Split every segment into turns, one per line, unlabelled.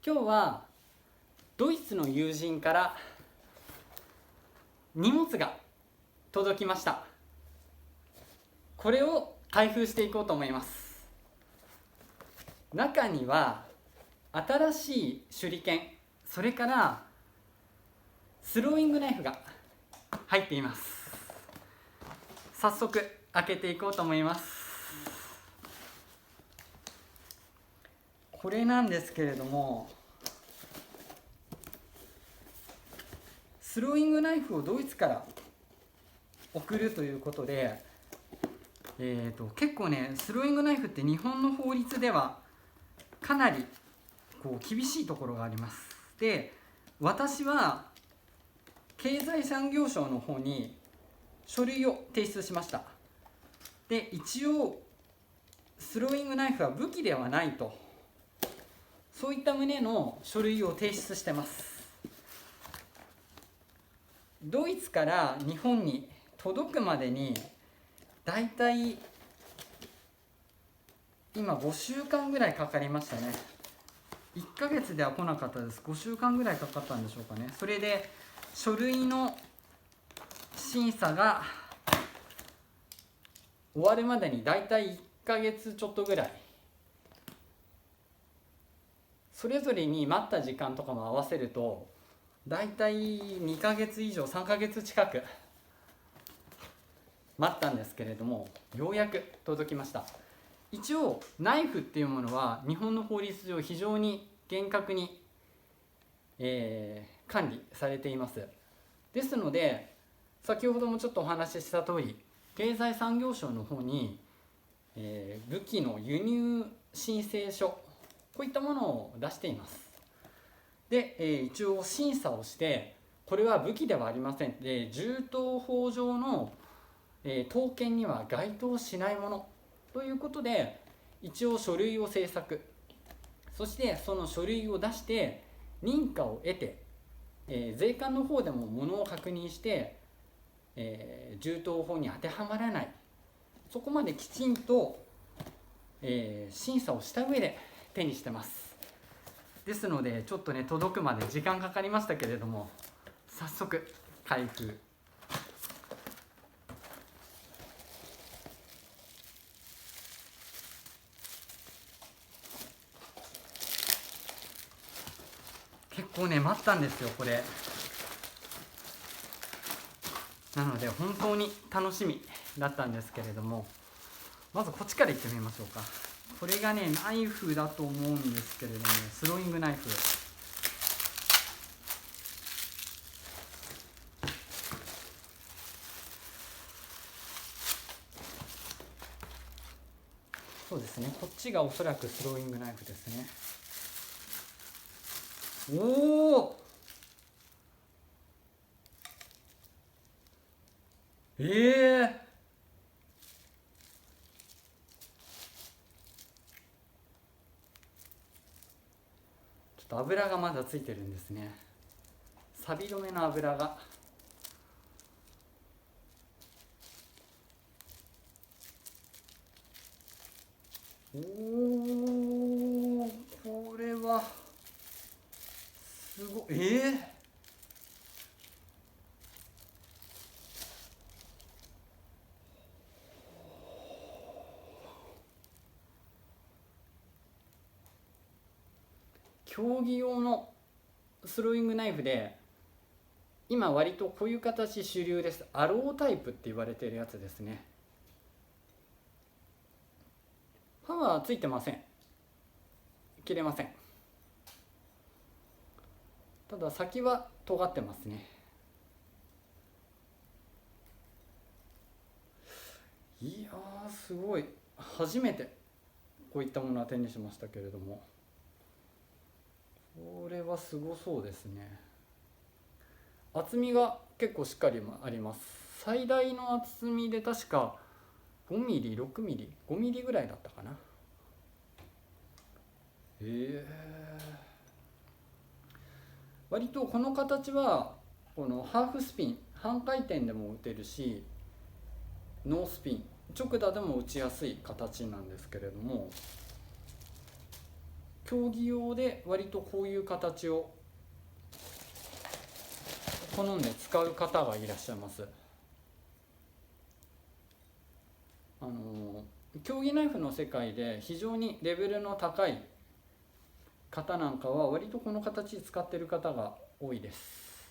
今日はドイツの友人から荷物が届きました。これを開封していこうと思います。中には新しい手裏剣、それからスローイングナイフが入っています。早速開けていこうと思います。これなんですけれども、スローイングナイフをドイツから送るということで、結構ね、スローイングナイフって日本の法律ではかなり厳しいところがあります。で、私は経済産業省の方に書類を提出しました。で、一応スローイングナイフは武器ではないと、そういった旨の書類を提出してます。ドイツから日本に届くまでにだいたい今5週間ぐらいかかりましたね。1ヶ月では来なかったです。5週間ぐらいかかったんでしょうかね。それで書類の審査が終わるまでにだいたい1ヶ月ちょっとぐらい、それぞれに待った時間とかも合わせるとだいたい2ヶ月以上、3ヶ月近く待ったんですけれども、ようやく届きました。一応ナイフっていうものは日本の法律上非常に厳格に、管理されています。ですので、先ほどもちょっとお話しした通り、経済産業省の方に、武器の輸入申請書、こういったものを出しています。で、一応審査をして、これは武器ではありません。で、銃刀法上の、刀剣には該当しないものということで、一応書類を制作、そしてその書類を出して認可を得て、税関の方でも物を確認して、銃刀法に当てはまらない、そこまできちんと、審査をした上で手にしてます。ですのでちょっとね、届くまで時間かかりましたけれども、早速開封。結構ね、待ったんですよこれ。なので本当に楽しみだったんですけれども、まずこっちからいってみましょうか。これがね、ナイフだと思うんですけれども、スローイングナイフ。そうですね、こっちがおそらくスローイングナイフですね。おお、ちょっと油がまだついてるんですね。錆止めの油が。おお、これはすごい。競技用のスローイングナイフで、今割とこういう形主流です。アロータイプって言われているやつですね。刃はついてません。切れません。ただ先は尖ってますね。いやー、すごい。初めてこういったものは手にしましたけれども、これはすごそうですね。厚みが結構しっかりあります。最大の厚みで確か5ミリ、6ミリ、5ミリぐらいだったかな。割とこの形はこのハーフスピン、半回転でも打てるし、ノースピン、直打でも打ちやすい形なんですけれども、競技用で割とこういう形を好んで使う方がいらっしゃいます。競技ナイフの世界で非常にレベルの高い方なんかは割とこの形使ってる方が多いです。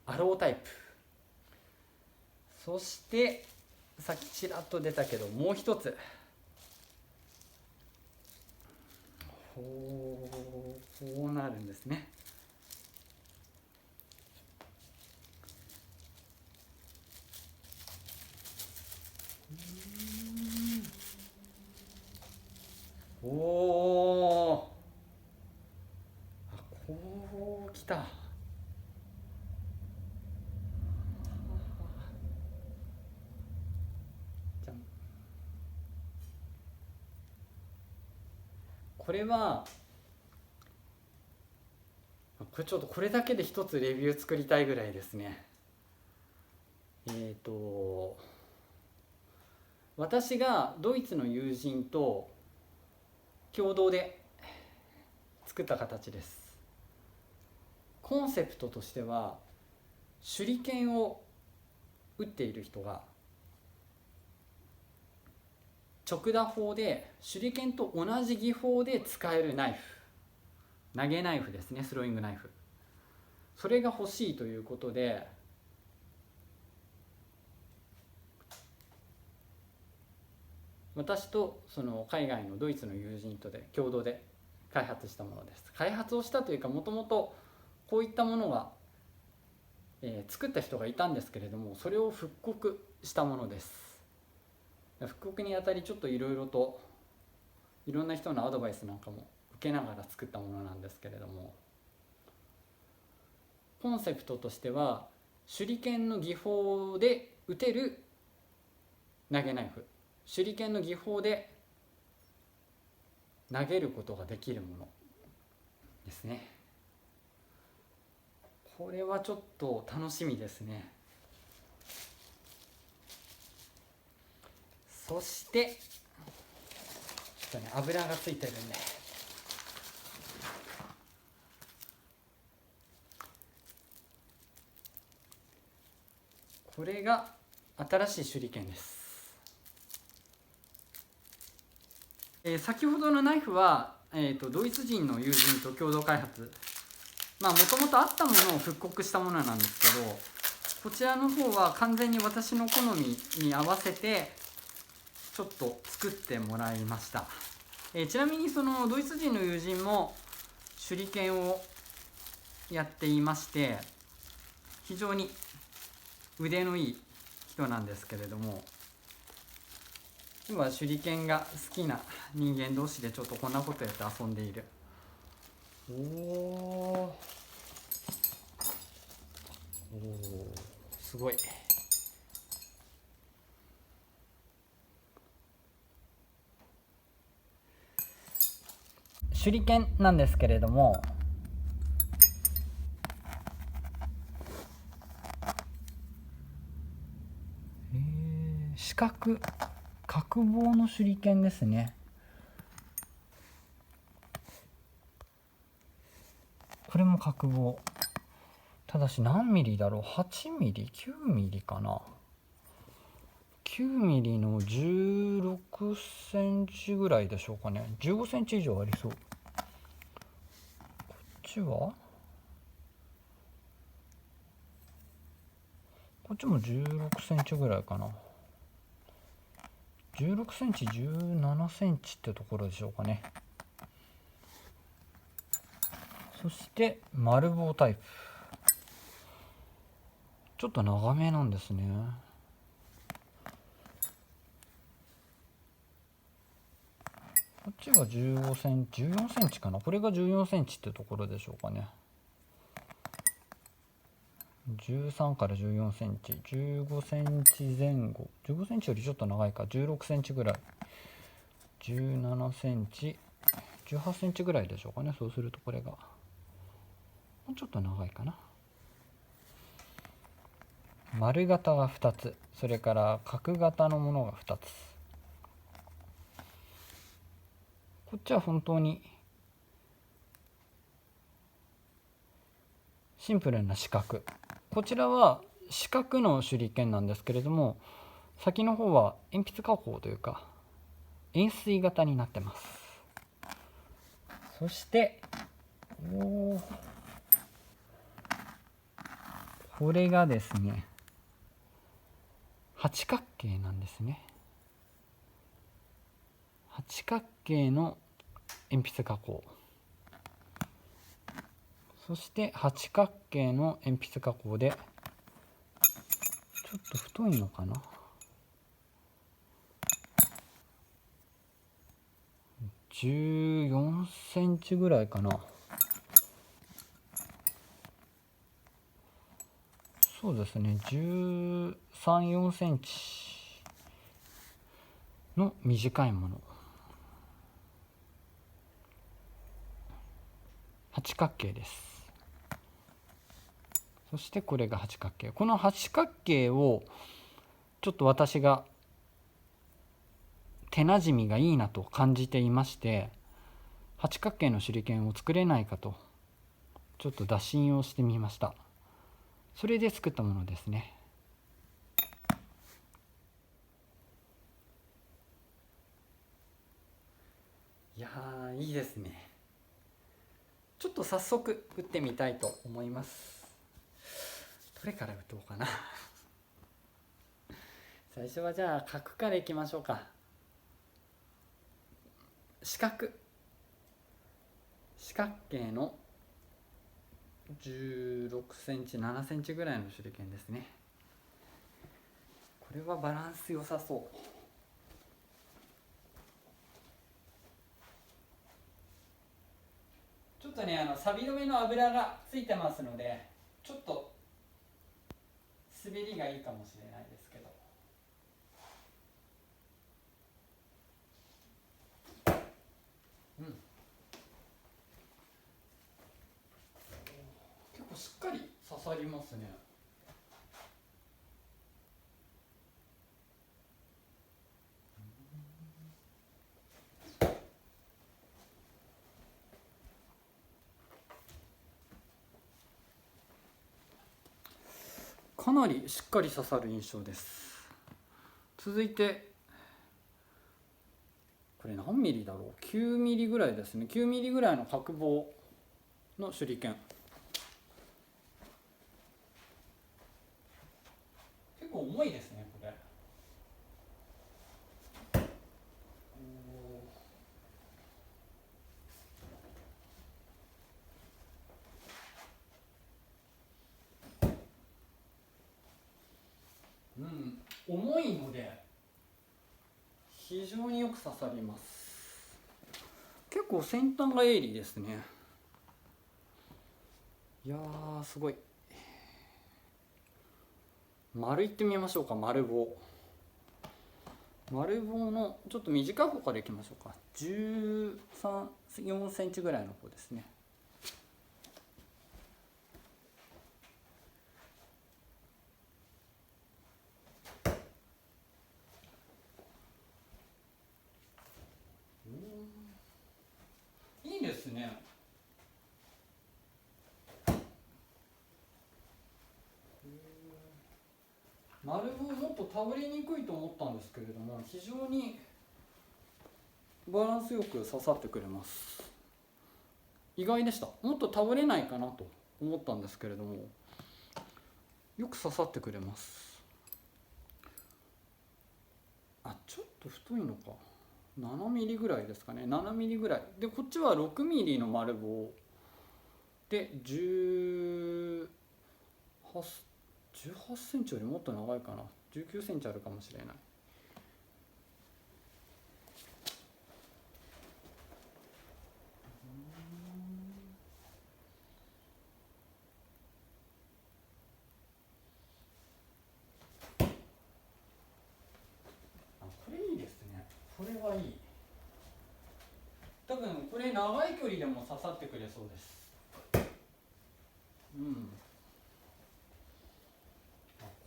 アロータイプ。そしてさっきちらっと出たけどもう一つ、こうなるんですね。おお、あ、こうきた。じゃん。これはちょっとこれだけで一つレビュー作りたいぐらいですね。私がドイツの友人と共同で作った形です。コンセプトとしては、手裏剣を打っている人が直打法で手裏剣と同じ技法で使えるナイフ、投げナイフですね、スローイングナイフ、それが欲しいということで、私とその海外のドイツの友人とで共同で開発したものです。開発をしたというか、もともとこういったものが、作った人がいたんですけれども、それを復刻したものです。復刻にあたりちょっといろいろといろんな人のアドバイスなんかも受けながら作ったものなんですけれども、コンセプトとしては手裏剣の技法で打てる投げナイフ、手裏剣の技法で投げることができるものですね。これはちょっと楽しみですね。そしてちょっとね、油がついてるんで、これが新しい手裏剣です。先ほどのナイフは、ドイツ人の友人と共同開発、もともとあったものを復刻したものなんですけど、こちらの方は完全に私の好みに合わせてちょっと作ってもらいました。ちなみにそのドイツ人の友人も手裏剣をやっていまして、非常に腕のいい人なんですけれども、今は手裏剣が好きな人間同士でちょっとこんなことやって遊んでいる。おお、すごい。手裏剣なんですけれども、四角棒の手裏剣ですね。これも角棒。ただし何ミリだろう、8ミリ9ミリかな、9ミリの16センチぐらいでしょうかね。15センチ以上ありそう。こっちはこっちも16センチぐらいかな。16センチ17センチってところでしょうかね。そして丸棒タイプ、ちょっと長めなんですね。こっちが15センチ14センチかな。これが14センチってところでしょうかね。13から14センチ、15センチ前後、15センチよりちょっと長いか、16センチぐらい、17センチ、18センチぐらいでしょうかね。そうするとこれがもうちょっと長いかな。丸型が2つ、それから角型のものが2つ。こっちは本当にシンプルな四角。こちらは四角の手裏剣なんですけれども、先の方は鉛筆加工というか円錐型になってます。そしてこれがですね八角形なんですね。八角形の鉛筆加工、そして八角形の鉛筆加工で、ちょっと太いのかな、14センチぐらいかな。そうですね、13、4センチの短いもの。八角形です。そしてこれが八角形。この八角形をちょっと私が手なじみがいいなと感じていまして、八角形の手裏剣を作れないかとちょっと打診をしてみました。それで作ったものですね。いやー、いいですね。ちょっと早速打ってみたいと思います。どれから打とうかな最初はじゃあ角からいきましょうか。四角形の16センチ7センチぐらいの手裏剣ですね。これはバランス良さそう。ちょっとね、錆止めの油がついてますので、ちょっと滑りがいいかもしれないですけど。結構しっかり刺さりますね。かなりしっかり刺さる印象です。続いてこれ何ミリだろう、9ミリぐらいですね。9ミリぐらいの角棒の手裏剣。結構重いですねこれ。重いので非常によく刺さります。結構先端が鋭利ですね。いやー、すごい。丸いってみましょうか。丸棒のちょっと短い方からいきましょうか。13、4センチぐらいの方ですね。いいですね。丸棒もっと倒れにくいと思ったんですけれども、非常にバランスよく刺さってくれます。意外でした。もっと倒れないかなと思ったんですけれども、よく刺さってくれます。ちょっと太いのか、7ミリぐらいですかね。7ミリぐらいで、こっちは6ミリの丸棒で18センチよりもっと長いかな。19センチあるかもしれない。これいいですね。これはいい。多分これ長い距離でも刺さってくれそうです。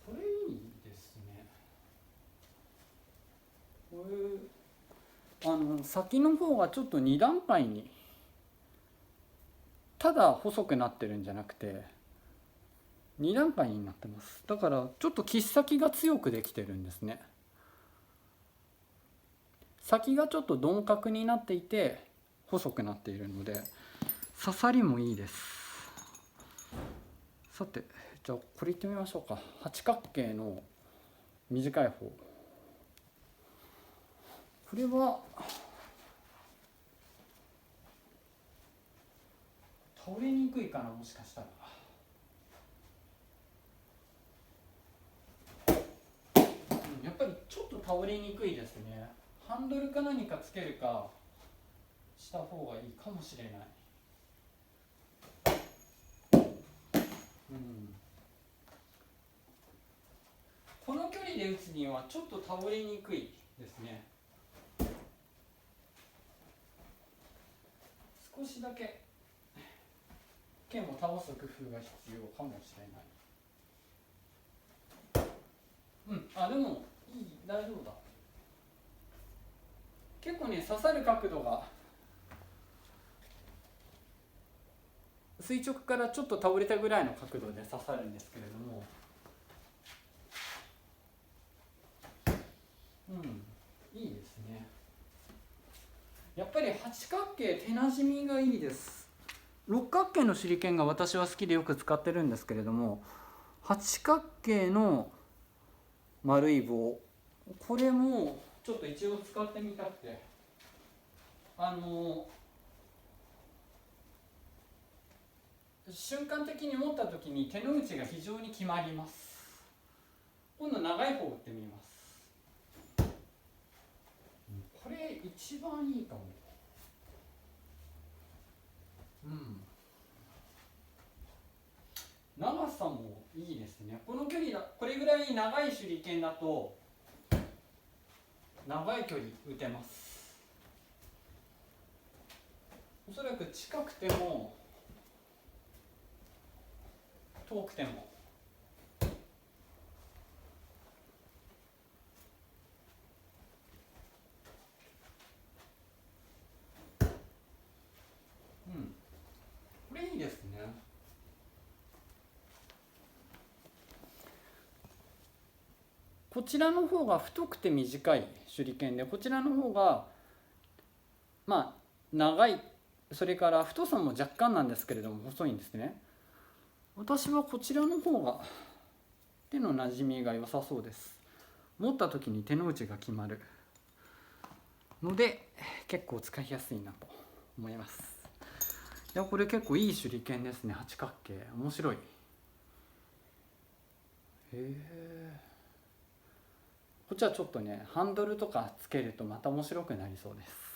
これいいですね。これ先の方がちょっと2段階に、ただ細くなってるんじゃなくて、2段階になってます。だからちょっと切っ先が強くできてるんですね。先がちょっと鈍角になっていて細くなっているので刺さりもいいです。さてじゃあこれいってみましょうか。八角形の短い方、これは倒れにくいかな、もしかしたら。やっぱりちょっと倒れにくいですね。ハンドルか何かつけるかした方がいいかもしれない。この距離で打つにはちょっと倒れにくいですね。少しだけ剣を倒す工夫が必要かもしれない。あ、でもいい、大丈夫だ。結構ね、刺さる角度が垂直からちょっと倒れたぐらいの角度で刺さるんですけれども、いいですね。やっぱり八角形手なじみがいいです。六角形の手裏剣が私は好きでよく使ってるんですけれども、八角形の丸い棒、これもちょっと一応使ってみたくて、瞬間的に持った時に手の内が非常に決まります。今度長い方を打ってみます。これ一番いいかも。長さもいいですね。この距離だ、これぐらい長い手裏剣だと長い距離打てます。おそらく近くても遠くてもこれいいですね。こちらの方が太くて短い手裏剣で、こちらの方が長い、それから太さも若干なんですけれども細いんですね。私はこちらの方が手のなじみが良さそうです。持った時に手の内が決まるので結構使いやすいなと思います。いや、これ結構いい手裏剣ですね。八角形面白い。こっちはちょっとねハンドルとかつけるとまた面白くなりそうです。